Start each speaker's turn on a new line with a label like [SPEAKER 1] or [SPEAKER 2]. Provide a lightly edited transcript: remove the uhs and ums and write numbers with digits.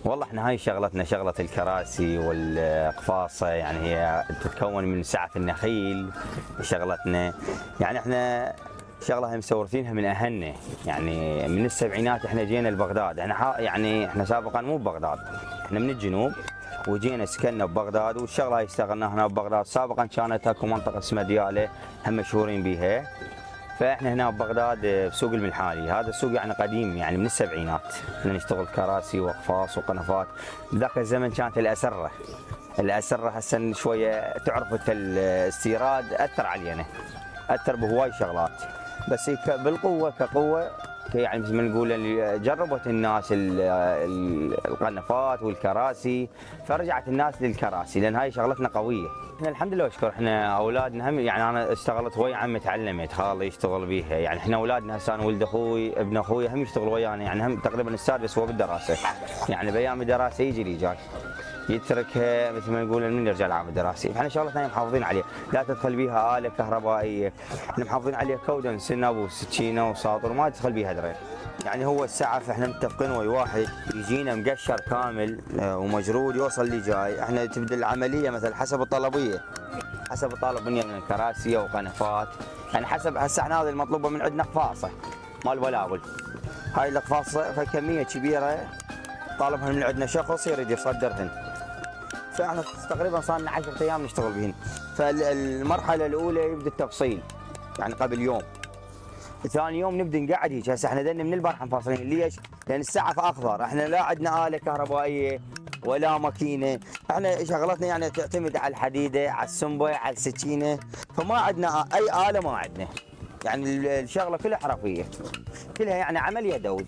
[SPEAKER 1] والله احنا هاي شغلتنا شغلة الكراسي والقفاصة، يعني هي تتكون من سعف النخيل. شغلتنا يعني احنا شغلة هي مستوردينها من اهلنا، يعني من السبعينات احنا جينا لبغداد. يعني احنا سابقا مو ببغداد، احنا من الجنوب وجينا سكننا ببغداد، والشغلة هاي اشتغلناها هنا ببغداد. سابقا كانت اكو منطقة اسمها ديالة هم مشهورين بيها، فاحنا هنا ببغداد بسوق الملحالي. هذا السوق يعني قديم، يعني من السبعينات احنا نشتغل كراسي واقفاص وقنفات. بذاك الزمن كانت الاسره هسه شويه تعرف الاستيراد اثر علينا، اثر بهواي شغلات، بس بالقوه كقوه يعني مثل ما نقول جربت الناس القنفات والكراسي، فرجعت الناس للكراسي لان هاي شغلتنا قويه. احنا الحمد لله واشكر احنا اولادنا هم، يعني انا اشتغلت ويا عمي تعلمت، خالي يشتغل بيها، يعني احنا اولادنا هسه انا ولد اخوي ابن اخوي هم يشتغل ويانا، يعني هم تقريبا استاذ بس هو بالدراسه، يعني بايام الدراسه يجي لي جاي يتركها مثل ما نقول من يرجع العام الدراسي. احنا شغلتنا محافظين عليها، لا تدخل بيها آلة كهربائيه، احنا محافظين عليها كودن سنب وسكينه وساطر، ما تدخل بيها دريل. يعني هو السعف احنا متفقين ويا واحد يجينا مقشر كامل ومجرود يوصل لي جاي، احنا تبدا العمليه مثلا حسب الطلبيه، حسب الطالب مني من كراسي وقنفات، يعني حسب. هسه احنا هذه المطلوبه من عندنا قفاصه مال بلاول، هاي القفاصه فكميه كبيره طالبها من عندنا شخص يريد يصدرهن، فاحنا تقريبا صار لنا 10 ايام نشتغل بهن. فالمرحله الاولى يبدا التفصيل يعني قبل يوم، ثاني يوم نبدا نقعد هيك. هسه احنا دنا من البارحه مفاصلين، ليش؟ لان السعف اخضر، احنا لا عندنا اله كهربائيه ولا ماكينه، احنا شغلتنا يعني تعتمد على الحديده، على السنبه، على السكينه، فما عندنا اي اله، ما عندنا، يعني الشغله كلها حرفيه، كلها يعني عمل يدوي.